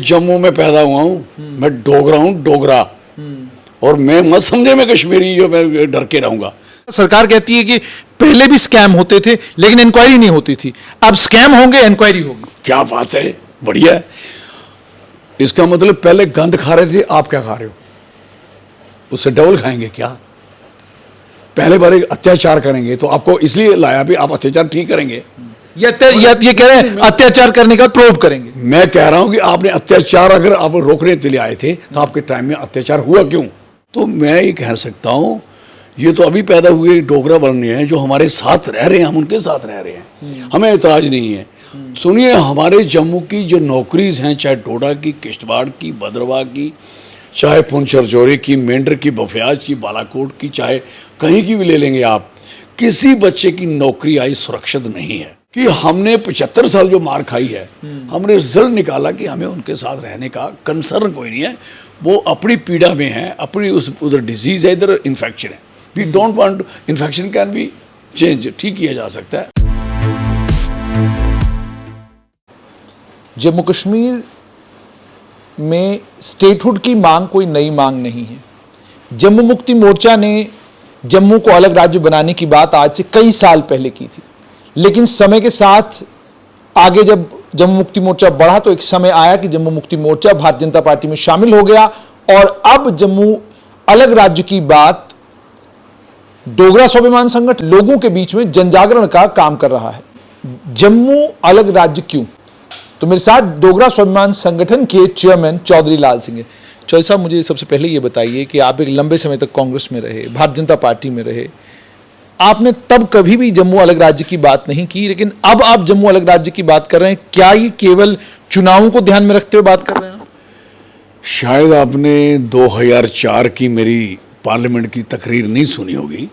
जम्मू में पैदा हुआ हूँ, मैं डोगरा हूँ, डोगरा। और मैं मत समझे मैं कश्मीरी जो मैं डर के रहूंगा। सरकार कहती है कि पहले भी स्कैम होते थे लेकिन इंक्वायरी नहीं होती थी, अब स्कैम होंगे इंक्वायरी होगी। क्या बात है, बढ़िया है। इसका मतलब पहले गंद खा रहे थे, आप क्या खा रहे हो? उससे डबल खाएंगे क्या? पहले बार अत्याचार करेंगे तो आपको इसलिए लाया भी आप अत्याचार ठीक करेंगे। ये कह रहे हैं अत्याचार करने का प्रूव करेंगे। मैं कह रहा हूं कि आपने अत्याचार अगर आप रोकने के लिए आए थे तो आपके टाइम में अत्याचार हुआ क्यों? तो मैं ये कह सकता हूं, ये तो अभी पैदा हुए डोगरा बनने हैं जो हमारे साथ रह रहे हैं, हम उनके साथ रह रहे हैं, हमें एतराज नहीं है। सुनिए, हमारे जम्मू की जो नौकरीज हैं, चाहे डोडा की, किश्तवाड़ की, भद्रवाह की, चाहे पुंछ राजौरी की, मेंढर की, बफियाज की, बालाकोट की, चाहे कहीं की भी ले लेंगे आप, किसी बच्चे की नौकरी आज सुरक्षित नहीं है। कि हमने 75 साल जो मार खाई है, हमने रिजल्ट निकाला कि हमें उनके साथ रहने का कंसर्न कोई नहीं है। वो अपनी पीड़ा में है, अपनी उधर डिजीज है, इधर इन्फेक्शन है। We don't want, infection can be change, ठीक किया जा सकता है। जम्मू कश्मीर में स्टेटहुड की मांग कोई नई मांग नहीं है। जम्मू मुक्ति मोर्चा ने जम्मू को अलग राज्य बनाने की बात आज से कई साल पहले की थी, लेकिन समय के साथ आगे जब जम्मू मुक्ति मोर्चा बढ़ा तो एक समय आया कि जम्मू मुक्ति मोर्चा भारतीय जनता पार्टी में शामिल हो गया और अब जम्मू अलग राज्य की बात डोगरा स्वाभिमान संगठन लोगों के बीच में जनजागरण का काम कर रहा है। जम्मू अलग राज्य क्यों? तो मेरे साथ डोगरा स्वाभिमान संगठन के चेयरमैन चौधरी लाल सिंह है। चौधरी साहब, मुझे सबसे पहले ये बताइए कि आप एक लंबे समय तक कांग्रेस में रहे, भारतीय जनता पार्टी में रहे, आपने तब कभी भी जम्मू अलग राज्य की बात नहीं की, लेकिन अब आप जम्मू अलग राज्य की बात कर रहे हैं। क्या ये केवल चुनावों को ध्यान में रखते हुए बात कर रहे हैं? शायद आपने 2004 की मेरी पार्लियामेंट की तकरीर नहीं सुनी होगी,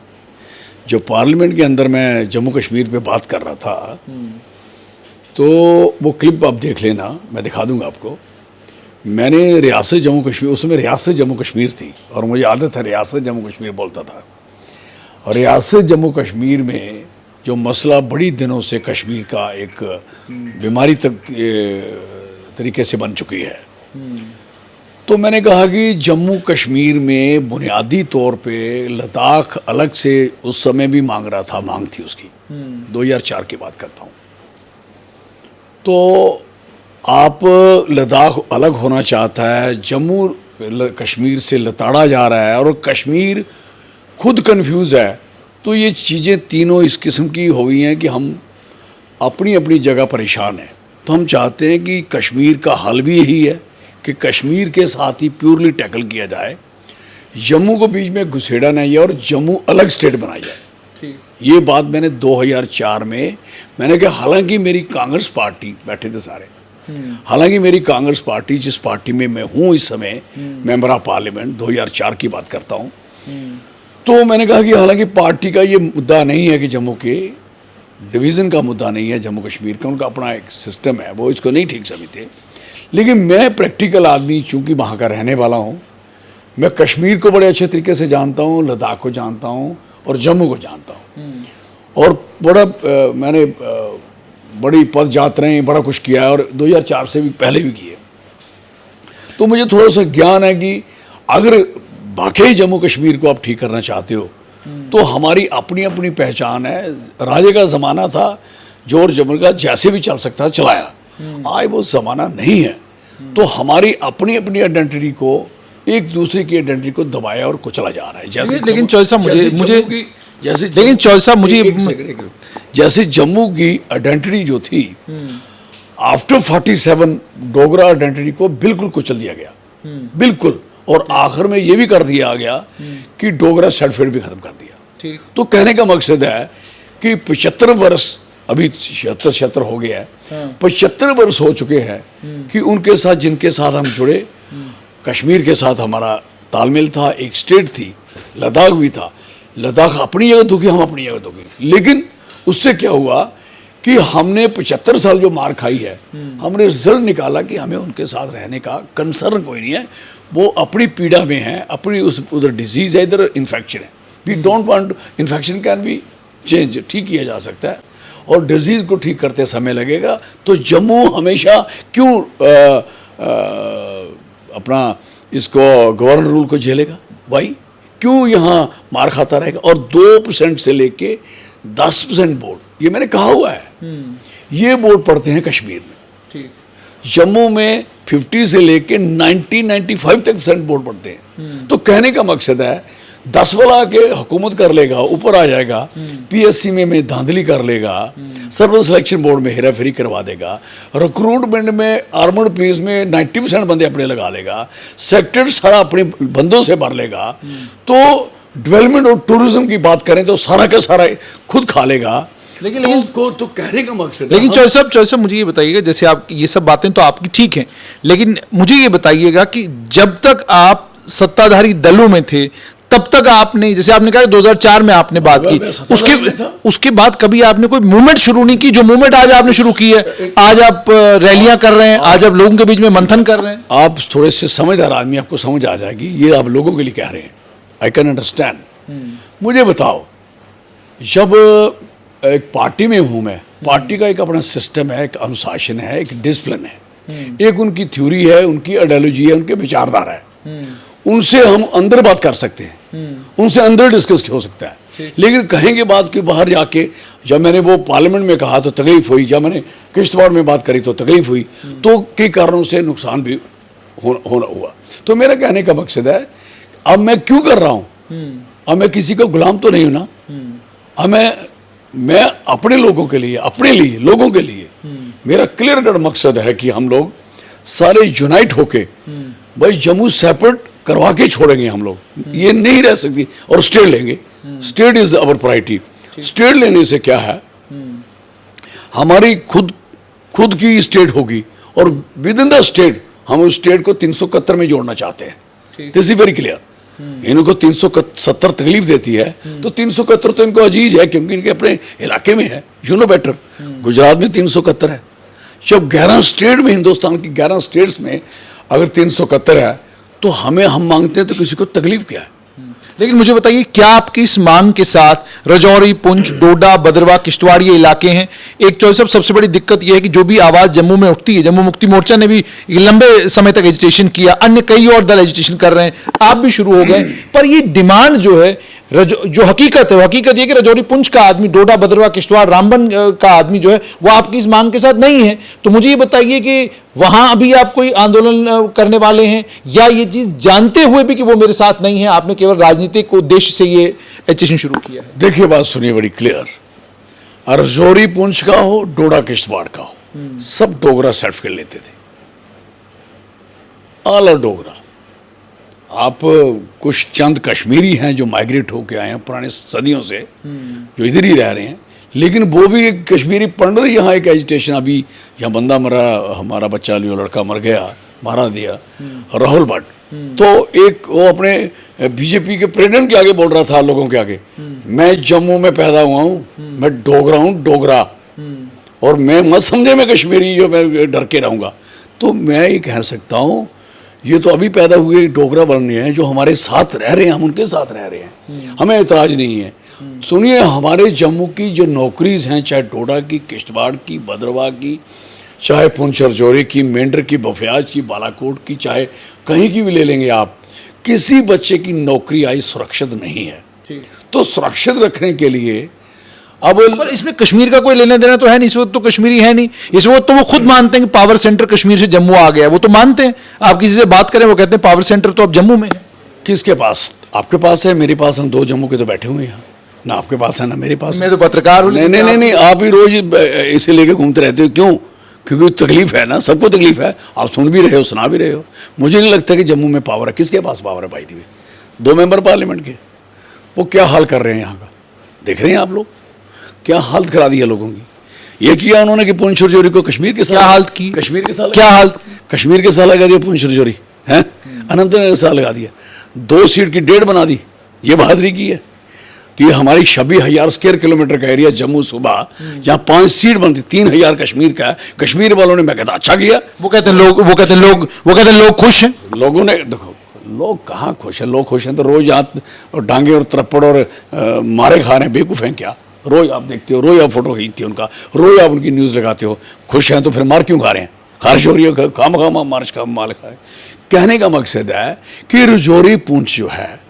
जो पार्लियामेंट के अंदर मैं जम्मू कश्मीर पे बात कर रहा था। तो वो क्लिप आप देख लेना, मैं दिखा दूंगा आपको। मैंने रियासत जम्मू कश्मीर, उसमें रियासत जम्मू कश्मीर थी और मुझे आदत है रियासत जम्मू कश्मीर बोलता था। और रियासत जम्मू कश्मीर में जो मसला बड़ी दिनों से कश्मीर का एक बीमारी तक तरीके से बन चुकी है, तो मैंने कहा कि जम्मू कश्मीर में बुनियादी तौर पे लद्दाख अलग से उस समय भी मांग रहा था, मांग थी उसकी। 2004 की बात करता हूँ। तो आप लद्दाख अलग होना चाहता है, जम्मू कश्मीर से लताड़ा जा रहा है और कश्मीर खुद कंफ्यूज है। तो ये चीज़ें तीनों इस किस्म की हो गई हैं कि हम अपनी अपनी जगह परेशान हैं। तो हम चाहते हैं कि कश्मीर का हल भी यही है कि कश्मीर के साथ ही प्योरली टैकल किया जाए, जम्मू को बीच में घुसेड़ा नहीं है और जम्मू अलग स्टेट बनाई जाए। ये बात मैंने 2004 में मैंने कहा। हालांकि मेरी कांग्रेस पार्टी, बैठे थे सारे, हालांकि मेरी कांग्रेस पार्टी जिस पार्टी में मैं हूँ इस समय, मेंबर ऑफ पार्लियामेंट, 2004 की बात करता हूँ, तो मैंने कहा कि हालांकि पार्टी का ये मुद्दा नहीं है कि जम्मू के डिवीज़न का मुद्दा नहीं है, जम्मू कश्मीर का उनका अपना एक सिस्टम है, वो इसको नहीं ठीक समझते। लेकिन मैं प्रैक्टिकल आदमी, चूँकि वहाँ का रहने वाला हूँ, मैं कश्मीर को बड़े अच्छे तरीके से जानता हूँ, लद्दाख को जानता हूँ और जम्मू को जानता हूँ। और बड़ा मैंने बड़ी पद यात्राएँ बड़ा कुछ किया है और 2004 से भी पहले भी किए। तो मुझे थोड़ा सा ज्ञान है कि अगर वाकई जम्मू कश्मीर को आप ठीक करना चाहते हो तो हमारी अपनी अपनी पहचान है। राजे का ज़माना था, जोर जबर का जैसे भी चल सकता चलाया। आज वो ज़माना नहीं है। तो हमारी अपनी अपनी आइडेंटिटी को एक दूसरे की आइडेंटिटी को दबाया और कुचला जा रहा है। जैसे लेकिन चौधरी साहब मुझे जैसे जम्मू की आइडेंटिटी जो थी आफ्टर 47 डोगरा आइडेंटिटी को बिल्कुल कुचल दिया गया, बिल्कुल। और आखिर में ये भी कर दिया गया कि डोगरा सर्टिफिकेट भी खत्म कर दिया। तो कहने का मकसद है कि 75 वर्ष, अभी 76 हो गया है, 75 वर्ष हो चुके हैं कि उनके साथ, जिनके साथ हम जुड़े, कश्मीर के साथ हमारा तालमेल था, एक स्टेट थी, लद्दाख भी था। लद्दाख अपनी जगह दुखी, हम अपनी जगह दुखी। लेकिन उससे क्या हुआ कि हमने 75 साल जो मार खाई है, हमने रिजल्ट निकाला कि हमें उनके साथ रहने का कंसर्न कोई नहीं है। वो अपनी पीड़ा में है, अपनी उधर डिजीज है, इधर इन्फेक्शन है। We don't want, infection can be change, ठीक किया जा सकता है। और डिजीज को ठीक करते समय लगेगा। तो जम्मू हमेशा क्यों अपना इसको गवर्नर रूल को झेलेगा? भाई क्यों यहाँ मार खाता रहेगा? और 2% से लेके 10% बोर्ड, ये मैंने कहा हुआ है, ये बोर्ड पढ़ते हैं कश्मीर में। ठीक। जम्मू में 50 से लेके 90-95 तक % बोर्ड पढ़ते हैं। तो कहने का मकसद है 10 वाला के हुकूमत कर लेगा, ऊपर आ जाएगा, पीएससी में धांधली कर लेगा, सर्विस सिलेक्शन बोर्ड में हेरा फेरी करवा देगा, रिक्रूटमेंट में आर्मड पुलिस में 90% बंदे अपने लगा लेगा, सेक्टर सारा अपने बंदों से भर लेगा, तो डेवलपमेंट और टूरिज्म की बात करें तो सारा का सारा खुद खा लेगा। लेकिन तो कहने का मकसद, लेकिन चौधरी साहब मुझे ये बताइएगा, जैसे आप ये सब बातें तो आपकी ठीक हैं, लेकिन मुझे ये बताइएगा कि जब तक आप सत्ताधारी दलों में थे तब तक आपने, जैसे आपने कहा 2004 में आपने बात की, उसके बाद कभी आपने कोई मूवमेंट शुरू नहीं की, जो मूवमेंट आज आपने शुरू की है? आज आप रैलियां कर रहे हैं, आज आप लोगों के बीच में मंथन कर रहे हैं। आप थोड़े से समझदार आदमी, आपको समझ आ जाएगी, ये आप लोगों के लिए कह रहे हैं, आई कैन अंडरस्टैंड। मुझे बताओ, जब एक पार्टी में हूं मैं, पार्टी का एक अपना सिस्टम है, एक अनुशासन है, एक डिसिप्लिन है, एक उनकी थ्योरी है, उनकी आइडियोलॉजी है, उनके विचारधारा है, उनसे हम अंदर बात कर सकते हैं, उनसे अंदर डिस्कस हो सकता है। लेकिन कहेंगे बात कि बाहर जाके, जब मैंने वो पार्लियामेंट में कहा तो तकलीफ हुई, जब मैंने किश्तवाड़ में बात करी तो तकलीफ हुई, तो कई कारणों से नुकसान भी होना हुआ। तो मेरा कहने का मकसद है, अब मैं क्यों कर रहा हूँ? अब मैं किसी का गुलाम तो नहीं हूं ना। अब मैं अपने लोगों के लिए, अपने लिए, लोगों के लिए, मेरा क्लियर कट मकसद है कि हम लोग सारे यूनाइट होके, भाई जम्मू सेपरेट करवा के छोड़ेंगे हम लोग, ये नहीं रह सकती, और स्टेट लेंगे। State is our priority. State लेने से क्या है, हमारी खुद की स्टेट होगी, और विद इन द स्टेट हम उस स्टेट को 371 में जोड़ना चाहते हैं। This is very clear. इनको 370 तकलीफ देती है, तो 371 तो इनको अजीज है, क्योंकि इनके अपने इलाके में है, यू नो बेटर। गुजरात में 371 है। जब 11 स्टेट में, हिंदुस्तान की 11 स्टेट्स में अगर 371 है, तो हम मांगते हैं तो किसी को तकलीफ क्या है? लेकिन मुझे बताइए, क्या आपकी इस मांग के साथ रजौरी, पुंछ, डोडा, भद्रवाह, किश्तवाड़ ये इलाके हैं? एक चौधरी साहब, सबसे बड़ी दिक्कत यह है कि जो भी आवाज जम्मू में उठती है, जम्मू मुक्ति मोर्चा ने भी लंबे समय तक एजिटेशन किया, अन्य कई और दल एजिटेशन कर रहे हैं, आप भी शुरू हो गए, पर ये डिमांड जो है, जो हकीकत है, वो हकीकत ये कि रजौरी पुंछ का आदमी, डोडा, भद्रवाह, किश्तवाड़, रामबन का आदमी जो है वो आपकी इस मांग के साथ नहीं है। तो मुझे ये बताइए कि वहां अभी आप कोई आंदोलन करने वाले हैं, या ये चीज जानते हुए भी कि वो मेरे साथ नहीं है, आपने केवल राजनीतिक उद्देश्य से ये एजिटेशन शुरू किया है? देखिए, बात सुनिए बड़ी क्लियर। रजौरी पुंछ का हो, डोडा किश्तवाड़ का हो, सब डोगरा सर्टिफिकेट लेते थे, आला डोगरा। आप कुछ चंद कश्मीरी हैं जो माइग्रेट होके आए हैं पुराने सदियों से, जो इधर ही रह रहे हैं, लेकिन वो भी एक कश्मीरी पंडित यहाँ एक एजिटेशन, अभी यहाँ बंदा मरा, हमारा बच्चा लियो, लड़का मर गया, मारा दिया, राहुल भट्ट, तो एक वो अपने बीजेपी के प्रेसिडेंट के आगे बोल रहा था, लोगों के आगे, मैं जम्मू में पैदा हुआ हूँ, मैं डोगरा हूँ, डोगरा, और मैं मत समझे मैं कश्मीरी, जो मैं डर के रहूँगा। तो मैं ये कह सकता हूँ, ये तो अभी पैदा हुए डोगरा बनने हैं, जो हमारे साथ रह रहे हैं, हम उनके साथ रह रहे हैं, हमें एतराज नहीं है। सुनिए, हमारे जम्मू की जो नौकरीज हैं, चाहे डोडा की, किश्तवाड़ की, भद्रवाह की, चाहे पुंछ रजौरी की, मेंढर की, बफियाज की, बालाकोट की, चाहे कहीं की भी ले लेंगे आप, किसी बच्चे की नौकरी आई सुरक्षित नहीं है। तो सुरक्षित रखने के लिए अब, पर इसमें कश्मीर का कोई लेना देना तो है नहीं, इस वक्त तो कश्मीरी है नहीं, इस वक्त तो वो खुद मानते हैं कि पावर सेंटर कश्मीर से जम्मू आ गया, वो तो मानते हैं। आप किसी से बात करें, वो कहते हैं पावर सेंटर तो अब जम्मू में है। किसके पास? आपके पास है, मेरे पास, हम 2 जम्मू के तो बैठे हुए हैं, ना आपके पास है ना मेरे पास। मैं तो पत्रकार हूँ। नहीं, आप ही रोज इसे लेके घूमते रहते हो, क्यों? क्योंकि तकलीफ है ना, सबको तकलीफ है, आप सुन भी रहे हो, सुना भी रहे हो। मुझे नहीं लगता कि जम्मू में पावर है। किसके पास पावर है भाई? 2 मेंबर पार्लियामेंट के, वो क्या हाल कर रहे हैं यहाँ का, देख रहे हैं आप लोग, क्या हालत करा दी है लोगों की। ये किया उन्होंने कि पुंछ रजौरी को कश्मीर के साथ, क्या हालत की? कश्मीर के साथ क्या हालत? कश्मीर के साथ लगा दिया पुंछ रजौरी, है अनंतनाग के साथ लगा दिया, 2 सीट की 1.5 बना दी। ये बहादुरी की है कि हमारी 26,000 स्क्वायर किलोमीटर का एरिया जम्मू सूबा, जहाँ 5 सीट बनती, 3,000 कश्मीर का है। कश्मीर वालों ने, मैं कहता अच्छा किया। वो कहते हैं लोग खुश हैं। लोगों ने, देखो, लोग कहाँ खुश हैं? लोग खुश हैं तो रोज यहाँ डांगे और त्रप्पड़ और मारे खा रहे हैं, बेवकूफ हैं क्या? रोज आप देखते हो, रोज आप फोटो खींचते हो उनका, रोज आप उनकी न्यूज़ लगाते हो। खुश हैं तो फिर मार क्यों खा रहे हैं? खारिश हो रही है, खाम मार्च का माल खाए। कहने का मकसद है कि रजौरी पुंछ जो है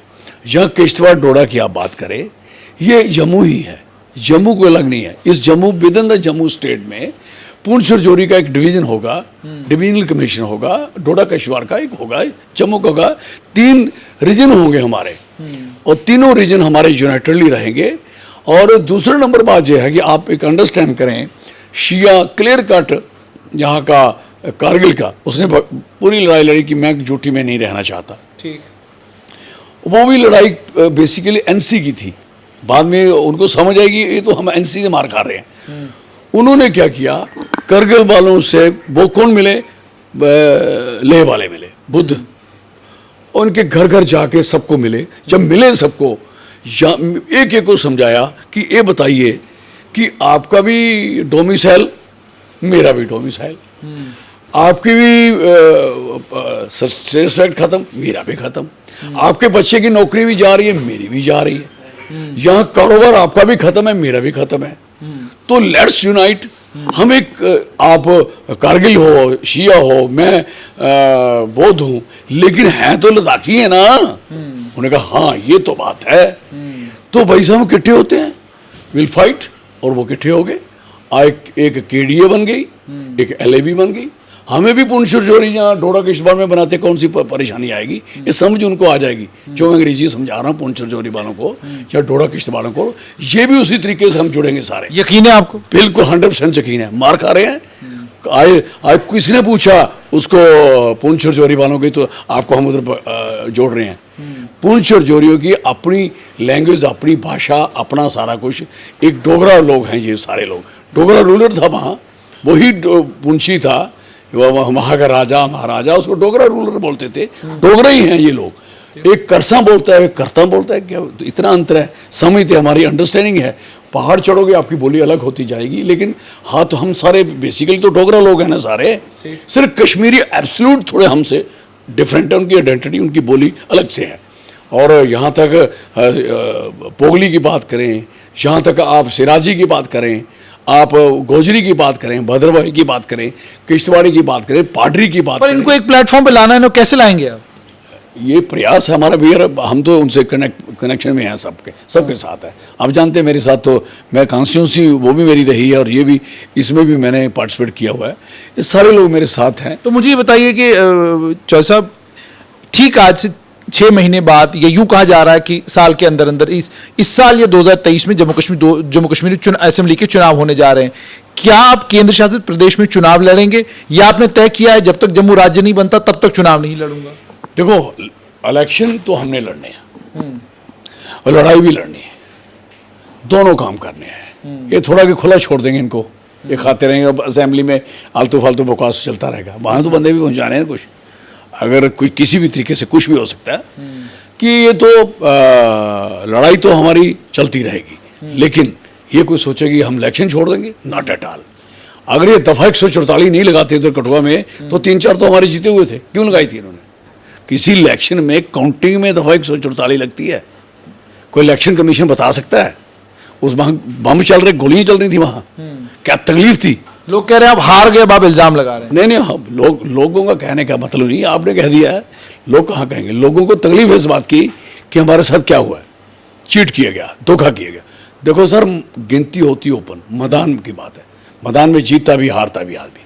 या किश्तवाड़ डोडा की आप बात करें, ये जम्मू ही है, जम्मू को अलग नहीं है। इस Jammu with in the Jammu state में पुंछ रजौरी का एक डिवीजन होगा, डिवीजनल कमीशन होगा, डोडा किश्तवाड़ का एक होगा, जम्मू का होगा, 3 रीजन होंगे हमारे, और तीनों रीजन हमारे यूनाइटेडली रहेंगे। और दूसरा नंबर बात यह है कि आप एक अंडरस्टैंड करें, शिया क्लियर कट यहाँ का कारगिल का उसने पूरी लड़ाई लड़ी कि मैं यूटी में नहीं रहना चाहता। ठीक, वो भी लड़ाई बेसिकली एनसी की थी, बाद में उनको समझ आएगी ये तो हम एनसी से मार खा रहे हैं। उन्होंने क्या किया, करगिल वालों से वो कौन मिले, लेह वाले मिले, बुद्ध, उनके घर घर जाके सबको मिले। जब मिले सबको, एक एक को समझाया कि ये बताइए कि आपका भी डोमिसाइल, मेरा भी डोमिसाइल, आपकी भी सर्टिफिकेट खत्म, मेरा भी खत्म, आपके बच्चे की नौकरी भी जा रही है, मेरी भी जा रही है, यहाँ कारोबार आपका भी खत्म है, मेरा भी खत्म है, तो लेट्स यूनाइट। हम एक, आप कारगिल हो, शिया हो, मैं बौद्ध हूँ, लेकिन हैं तो लद्दाखी है ना। उन्होंने कहा हाँ ये तो बात है। तो भाई साहब इकट्ठे होते हैं, विल फाइट, और वो इकट्ठे हो गए। एक केडीए बन गई, एक एलएबी बन गई। हमें भी पुंछ रजौरी यहाँ डोडा किश्तवाड़ में बनाते, कौन सी परेशानी आएगी, ये समझ उनको आ जाएगी। जो मैं अंग्रेजी समझा रहा हूँ पुंछ रजौरी वालों को या डोडा किश्तवाड़ को, ये भी उसी तरीके से हम जुड़ेंगे सारे। यकीन है आपको? बिल्कुल 100% यकीन है। मार खा रहे हैं। आज किसी ने पूछा उसको पुंछ रजौरी वालों की, तो आपको हम उधर जोड़ रहे हैं। पुंछ रजौरियों की अपनी लैंग्वेज, अपनी भाषा, अपना सारा कुछ। एक डोगरा लोग हैं ये सारे लोग। डोगरा रूलर था वहाँ, वही पुंछी था, वहाँ का राजा महाराजा, उसको डोगरा रूलर बोलते थे। डोगरा ही हैं ये लोग। एक करसा बोलता है, एक करता बोलता है, क्या इतना अंतर है। समझते, हमारी अंडरस्टैंडिंग है। पहाड़ चढ़ोगे आपकी बोली अलग होती जाएगी, लेकिन हाँ तो हम सारे बेसिकली तो डोगरा लोग हैं ना सारे। सिर्फ कश्मीरी एब्सोल्यूट थोड़े हमसे डिफरेंट है, उनकी आइडेंटिटी, उनकी बोली अलग से है। और यहाँ तक पोगली की बात करें, यहाँ तक आप सिराजी की बात करें, आप गोजरी की बात करें, भद्रवाही की बात करें, किश्तवाड़ी की बात करें, पाडरी की बात पर करें, इनको एक प्लेटफॉर्म पे लाना है ना, कैसे लाएंगे आप? ये प्रयास है हमारा भी। हम तो उनसे कनेक्शन में हैं, सबके साथ है। आप जानते हैं मेरे साथ तो मैं कॉन्स्टिट्यूंसी वो भी मेरी रही है, और ये भी, इसमें भी मैंने पार्टिसिपेट किया हुआ है। ये सारे लोग मेरे साथ हैं। तो मुझे ये बताइए कि चौधरी साहब, ठीक आज से 6 महीने बाद, ये यूं कहा जा रहा है कि साल के अंदर अंदर इस साल या 2023 में जम्मू कश्मीर असेंबली के चुनाव होने जा रहे हैं। क्या आप केंद्र शासित प्रदेश में चुनाव लड़ेंगे, या आपने तय किया है जब तक जम्मू राज्य नहीं बनता तब तक चुनाव नहीं लड़ूंगा? देखो, इलेक्शन तो हमने लड़ने हैं और लड़ाई भी लड़नी है, दोनों काम करने हैं। ये थोड़ा कि खुला छोड़ देंगे इनको, ये खाते रहेंगे असेंबली में, आलतू फालतू बकवास चलता रहेगा। वहाँ तो बंदे भी पहुँचाने हैं कुछ, अगर कोई किसी भी तरीके से कुछ भी हो सकता है कि ये तो लड़ाई तो हमारी चलती रहेगी, लेकिन ये कोई सोचे कि हम इलेक्शन छोड़ देंगे, नॉट एट ऑल। अगर ये दफ़ा 144 नहीं लगाते इधर कठुआ में, तो 3-4 तो हमारे जीते हुए थे। क्यों लगाई थी इन्होंने? किसी इलेक्शन में काउंटिंग में दफ़ा 144 लगती है? कोई इलेक्शन कमीशन बता सकता है? उस वहाँ बम चल रहे, गोलियां चल रही थी वहाँ, क्या तकलीफ थी? लोग कह रहे हैं आप हार गए, आप इल्जाम लगा रहे हैं। नहीं, हम लोगों का कहने का मतलब नहीं, आपने कह दिया है, लोग कहाँ कहेंगे? लोगों को तकलीफ है इस बात की कि हमारे साथ क्या हुआ है, चीट किया गया, धोखा किया गया। देखो सर, गिनती होती ओपन, मैदान की बात है। मैदान में जीतता भी हारता भी आदमी।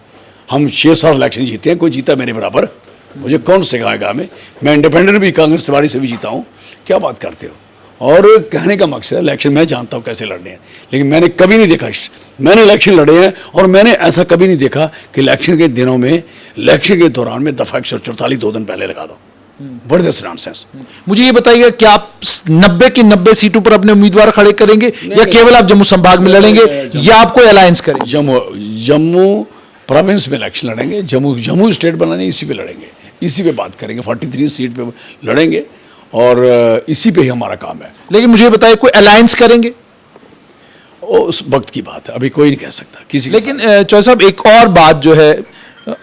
हम 6-7 इलेक्शन जीते हैं, कोई जीता मेरे बराबर? मुझे कौन सिखाएगा? मैं इंडिपेंडेंट भी, कांग्रेस तिवाड़ी से भी जीता हूँ। क्या बात करते हो? और कहने का मकसद, इलेक्शन मैं जानता हूँ कैसे लड़ने हैं, लेकिन मैंने कभी नहीं देखा, मैंने इलेक्शन लड़े हैं, और मैंने ऐसा कभी नहीं देखा कि इलेक्शन के दिनों में, इलेक्शन के दौरान में दफ़ा 144 2 दिन पहले लगा दो। What is nonsense? मुझे ये बताइएगा, क्या आप 90 की 90 सीटों पर अपने उम्मीदवार खड़े करेंगे, या केवल आप जम्मू संभाग में लड़ेंगे, या आप कोई अलायंस करेंगे? जम्मू प्रोविंस में इलेक्शन लड़ेंगे, जम्मू स्टेट बनाने, इसी पे लड़ेंगे, इसी पे बात करेंगे। 43 सीट पे लड़ेंगे, और इसी पे ही हमारा काम है। लेकिन मुझे बताइए, कोई अलायंस करेंगे? उस वक्त की बात है, अभी कोई नहीं कह सकता किसी। लेकिन चौधरी साहब, एक और बात जो है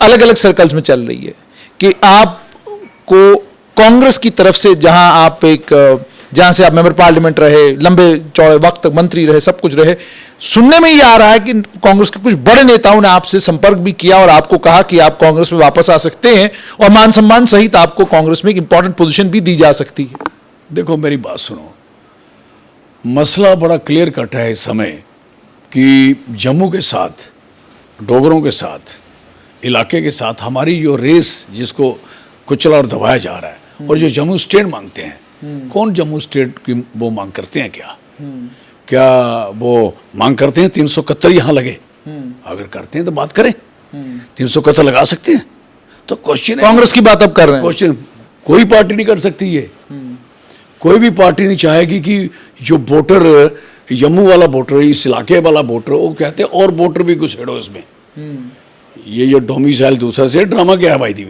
अलग अलग सर्कल्स में चल रही है कि आपको कांग्रेस की तरफ से, जहां से आप मेंबर पार्लियामेंट रहे, लंबे चौड़े वक्त तक मंत्री रहे, सब कुछ रहे, सुनने में ये आ रहा है कि कांग्रेस के कुछ बड़े नेताओं ने आपसे संपर्क भी किया और आपको कहा कि आप कांग्रेस में वापस आ सकते हैं और मान सम्मान सहित आपको कांग्रेस में एक इंपॉर्टेंट पोजीशन भी दी जा सकती है। देखो मेरी बात सुनो, मसला बड़ा क्लियर कट है इस समय कि जम्मू के साथ, डोगरों के साथ, इलाके के साथ हमारी जो रेस जिसको कुचला और दबाया जा रहा है, और जो जम्मू स्टेट मांगते हैं, कौन जम्मू स्टेट की वो मांग करते हैं? क्या वो मांग करते हैं 371 यहाँ लगे? अगर करते हैं तो बात करें, 371 लगा सकते हैं। तो क्वेश्चन कांग्रेस की बात अब कर रहे हैं। क्वेश्चन कोई पार्टी नहीं कर सकती ये, कोई भी पार्टी नहीं चाहेगी कि जो वोटर, जम्मू वाला वोटर, इस इलाके वाला वोटर, वो कहते हैं और वोटर भी घुसेड़ो इसमें। ये जो डोमिसाइल दूसरा से ड्रामा क्या है भाई दी?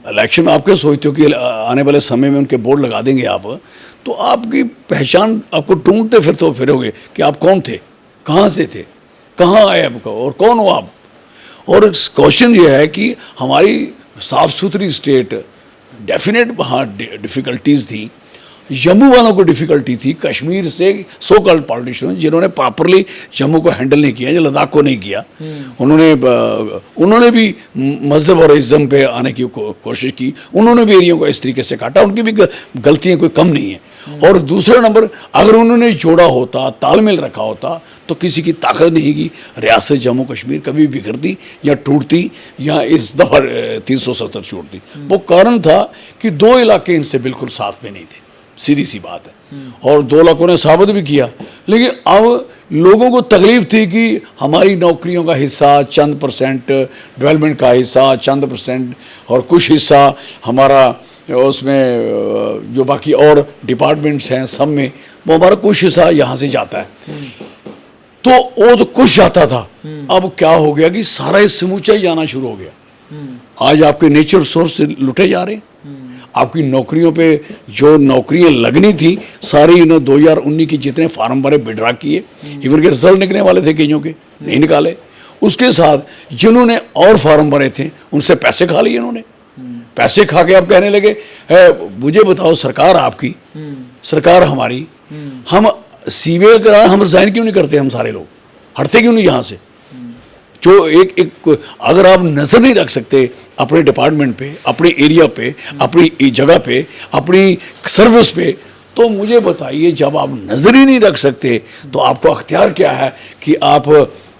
इलेक्शन आप क्या सोचते हो कि आने वाले समय में उनके बोर्ड लगा देंगे आप, तो आपकी पहचान आपको ढूंढते फिरोगे कि आप कौन थे, कहाँ से थे, कहाँ आए आपको और कौन हो आप। और क्वेश्चन ये है कि हमारी साफ सुथरी स्टेट, डेफिनेट वहाँ डिफ़िकल्टीज थी, जम्मू वालों को डिफ़िकल्टी थी, कश्मीर से सो कॉल्ड पॉलिटिशियन जिन्होंने प्रॉपरली जम्मू को हैंडल नहीं किया, जो लद्दाख को नहीं किया, उन्होंने भी मजहब और इज़्म पे आने की कोशिश की, उन्होंने भी एरिया को इस तरीके से काटा, उनकी भी गलतियाँ कोई कम नहीं है। और दूसरा नंबर, अगर उन्होंने जोड़ा होता, तालमेल रखा होता, तो किसी की ताकत नहीं की रियासत जम्मू कश्मीर कभी बिखरती या टूटती या इस दफ़ा 370 छोड़ती। वो कारण था कि दो इलाके इनसे बिल्कुल साथ में नहीं थे, सीधी सी बात है। और 2 लाखों ने साबित भी किया, लेकिन अब लोगों को तकलीफ थी कि हमारी नौकरियों का हिस्सा चंद %, डेवलपमेंट का हिस्सा चंद % और कुछ हिस्सा हमारा उसमें जो बाकी और डिपार्टमेंट्स हैं सब में, वो हमारा कुछ हिस्सा यहाँ से जाता है। तो वो तो कुछ जाता था, अब क्या हो गया कि सारा ये समूचा ही जाना शुरू हो गया। आज आपके नेचर सोर्स लुटे जा रहे हैं, आपकी नौकरियों पे जो नौकरियां लगनी थी सारी इन्होंने 2019 की जितने फार्म भरे विड्रा किए, इवन के रिजल्ट निकलने वाले थे कईयों के, नहीं निकाले। उसके साथ जिन्होंने और फार्म भरे थे उनसे पैसे खा लिए इन्होंने। पैसे खा के अब कहने लगे मुझे बताओ, सरकार आपकी, सरकार हमारी, हम सीवे करा, हम रिजाइन क्यों नहीं करते? हम सारे लोग हटते क्यों नहीं यहाँ से? जो एक अगर आप नज़र नहीं रख सकते अपने डिपार्टमेंट पे, अपने एरिया पे, अपनी जगह पे, अपनी सर्विस पे, तो मुझे बताइए, जब आप नज़र ही नहीं रख सकते तो आपको अख्तियार क्या है कि आप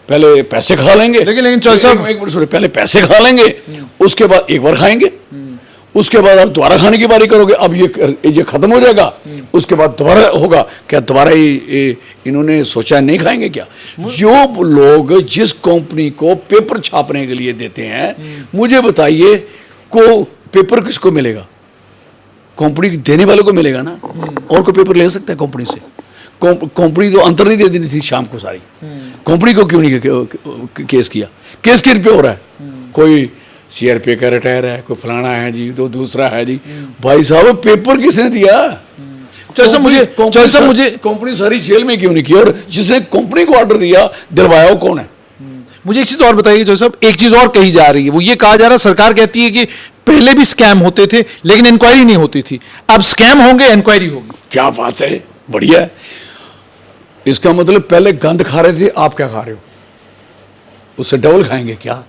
पहले पैसे खा लेंगे, लेकिन चौधरी साहब एक मिनट सुनिए, पहले पैसे खा लेंगे, उसके बाद एक बार खाएंगे, उसके बाद आप दोबारा खाने की बारी करोगे, अब ये खत्म हो जाएगा, उसके बाद दोबारा होगा क्या? दोबारा इन्होंने सोचा नहीं खाएंगे क्या? जो लोग जिस कंपनी को पेपर छापने के लिए देते हैं, मुझे बताइए को पेपर किसको मिलेगा? कंपनी देने वाले को मिलेगा ना, और कोई पेपर ले सकता है कंपनी से? कंपनी तो अंतर नहीं दे देनी थी शाम को सारी, कंपनी को क्यों नहीं केस किया? केस किस पे हो रहा है? कोई CRP का रिटायर है, कोई फलाना है जी, तो दूसरा है जी। भाई साहब पेपर किसने दिया? मुझे कंपनी सारी जेल में क्यों नहीं की? और जिसने कंपनी को ऑर्डर दिया दिलवाया वो कौन है? मुझे एक चीज और बताइए जो साहब, एक चीज और कही जा रही है, वो ये कहा जा रहा है, सरकार कहती है कि पहले भी स्कैम होते थे लेकिन इंक्वायरी नहीं होती थी, अब स्कैम होंगे, इंक्वायरी होगी। क्या बात है, बढ़िया है। इसका मतलब पहले गंद खा रहे थे, आप क्या खा रहे हो? उससे डबल खाएंगे क्या?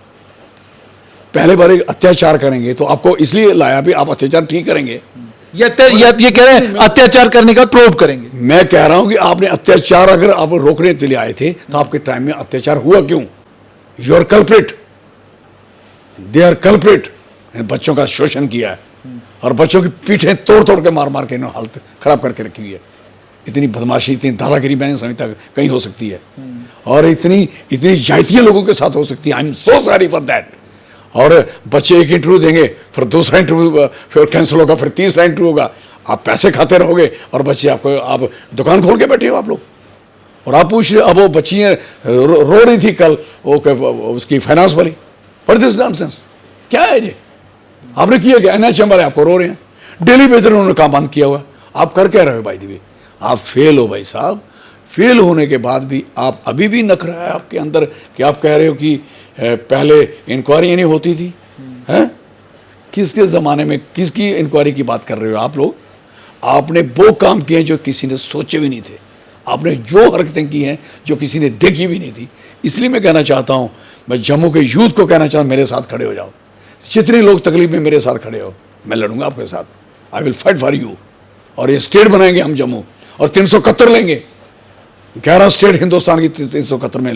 पहले बार अत्याचार करेंगे तो आपको इसलिए लाया भी आप अत्याचार ठीक करेंगे, ये कह रहे हैं अत्याचार करने का प्रोब करेंगे। मैं कह रहा हूं कि आपने अत्याचार अगर आप रोकने के लिए आए थे तो आपके टाइम में अत्याचार हुआ क्यों? You are culprit, they are culprit. बच्चों का शोषण किया है और बच्चों की पीठें तोड़ तोड़ के मार मार के इन्होंने हालत खराब करके रखी हुई है। इतनी बदमाशी, इतनी दादागिरी मैंने समझ तक कहीं हो सकती है, और इतनी जायतियाँ लोगों के साथ हो सकती है। I am so sorry for that. और बच्चे एक इंटरव्यू देंगे, फिर दूसरा इंटरव्यू फिर कैंसिल होगा, फिर तीसरा इंटरव्यू होगा, आप पैसे खाते रहोगे और बच्चे आपको, आप दुकान खोल के बैठे हो आप लोग, और आप पूछ रहे। अब वो बच्चियाँ रो रही थी कल, वो उसकी फाइनेंस वाली, व्हाट इज दिस नॉनसेंस? क्या है ये आपने किया क्या? NHM वाले आपको रो रहे हैं, डेली बेहतर उन्होंने काम बंद किया हुआ। आप कर क्या रहे हो भाई दिवे? आप फेल हो भाई साहब। फेल होने के बाद भी आप अभी भी नखरा है आपके अंदर कि आप कह रहे हो कि पहले इंक्वायरी नहीं होती थी। हैं? किसके ज़माने में किसकी इंक्वायरी की बात कर रहे हो आप लोग? आपने वो काम किए जो किसी ने सोचे भी नहीं थे। आपने जो हरकतें की हैं जो किसी ने देखी भी नहीं थी। इसलिए मैं कहना चाहता हूँ, मैं जम्मू के यूथ को कहना चाहता हूँ, मेरे साथ खड़े हो जाओ। जितने लोग तकलीफ में मेरे साथ खड़े हो, मैं लड़ूंगा आपके साथ। I will fight for you. और ये स्टेट बनाएंगे हम जम्मू, और 371 लेंगे। 11 स्टेट हिंदुस्तान की 371 में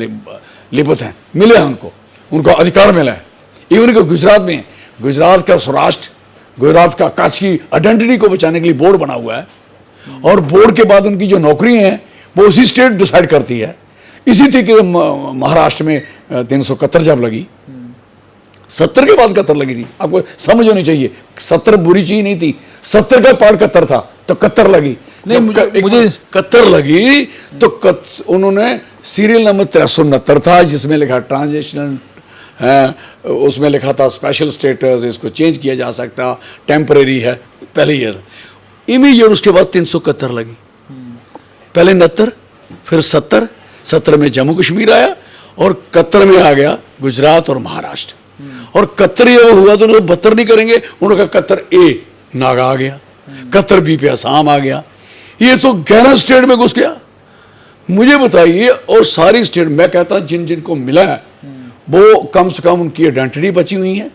लिपत हैं, मिले हैं उनको अधिकार मिला है। इवन कि गुजरात में, गुजरात का स्वराष्ट्र, गुजरात का कच्छ की आइडेंटिटी को बचाने के लिए बोर्ड बना हुआ है, और बोर्ड के बाद उनकी जो नौकरी हैं वो उसी स्टेट डिसाइड करती है। इसी तरीके से महाराष्ट्र में 371 जब लगी, 70 के बाद 71 लगी थी। आपको समझ होनी चाहिए, 70 बुरी चीज नहीं थी, 70 का पार्ट 71 था तो 71 लगी। नहीं, मुझे 71 लगी तो उन्होंने सीरियल नंबर 369 था जिसमें लिखा ट्रांजिशनल है, उसमें लिखा था स्पेशल स्टेटस, इसको चेंज किया जा सकता, टेम्परेरी है, पहले ये था। इमीडिएट उसके बाद 371 लगी, पहले 69, फिर 70, 70 में जम्मू कश्मीर आया, और 71 में आ गया गुजरात और महाराष्ट्र। और 71 ये हुआ तो उन्होंने 72 नहीं करेंगे, उन्होंने कहा 71 ए नागा आ गया, 71 बी पे असम आ गया। ये तो 11 स्टेट में घुस गया। मुझे बताइए, और सारी स्टेट, मैं कहता जिन जिनको मिला है वो कम से कम उनकी आइडेंटिटी बची हुई है,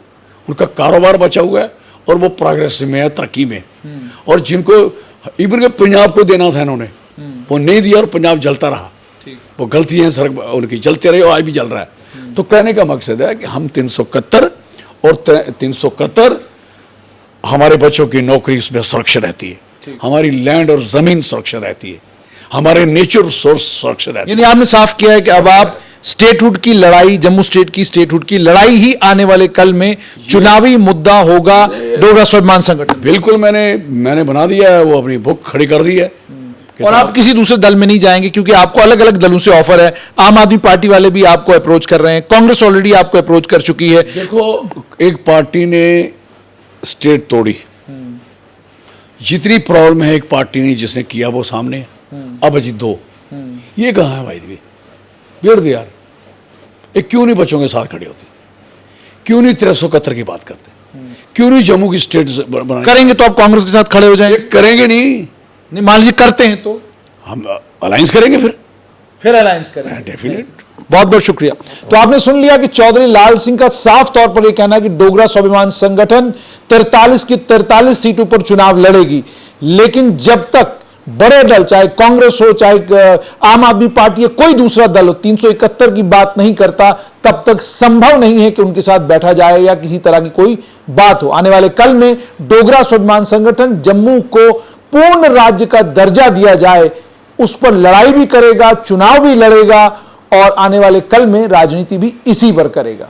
उनका कारोबार बचा हुआ है, और वो प्रोग्रेस में है, तरक्की में। और जिनको इवन के पंजाब को देना था इन्होंने, वो नहीं दिया और पंजाब जलता रहा। वो गलती है सड़क उनकी, जलते रहे और आज भी जल रहा है। तो कहने का मकसद है कि हम 371 और 371 हमारे बच्चों की नौकरी उसमें सुरक्षा रहती है, हमारी लैंड और जमीन सुरक्षा रहती है, हमारे नेचर सोर्स सुरक्षा रहती है। यानी आपने साफ किया है कि अब आप स्टेटहुड की लड़ाई, जम्मू स्टेट की स्टेटहुड की लड़ाई ही आने वाले कल में चुनावी मुद्दा होगा डोगरा स्वाभिमान संगठन। बिल्कुल, मैंने बना दिया है, वो अपनी बुक खड़ी कर दी है। और आप किसी दूसरे दल में नहीं जाएंगे, क्योंकि आपको अलग अलग दलों से ऑफर है। आम आदमी पार्टी वाले भी आपको अप्रोच कर रहे हैं, कांग्रेस ऑलरेडी आपको अप्रोच कर चुकी है। देखो, एक पार्टी ने स्टेट तोड़ी, जितनी प्रॉब्लम है एक पार्टी ने जिसने किया वो सामने है। अब अजी दो, ये कहाँ है भाई? बेर दे यार, एक क्यों नहीं बच्चों के साथ खड़े होते? क्यों नहीं 371 की बात करते? क्यों नहीं जम्मू की स्टेट बनाएंगे? करेंगे तो आप कांग्रेस के साथ खड़े हो जाएंगे? करेंगे नहीं, मान लीजिए करते हैं तो हम अलायंस करेंगे, फिर अलायंस करेंगे। डेफिनेट। बहुत बहुत शुक्रिया। तो आपने सुन लिया कि चौधरी लाल सिंह का साफ तौर पर यह कहना है कि डोगरा स्वाभिमान संगठन 43 की 43 सीटों पर चुनाव लड़ेगी, लेकिन जब तक बड़े दल, चाहे कांग्रेस हो, चाहे आम आदमी पार्टी या कोई दूसरा दल हो, 371 की बात नहीं करता, तब तक संभव नहीं है कि उनके साथ बैठा जाए या किसी तरह की कोई बात हो। आने वाले कल में डोगरा स्वाभिमान संगठन जम्मू को पूर्ण राज्य का दर्जा दिया जाए, उस पर लड़ाई भी करेगा, चुनाव भी लड़ेगा, और आने वाले कल में राजनीति भी इसी पर करेगा।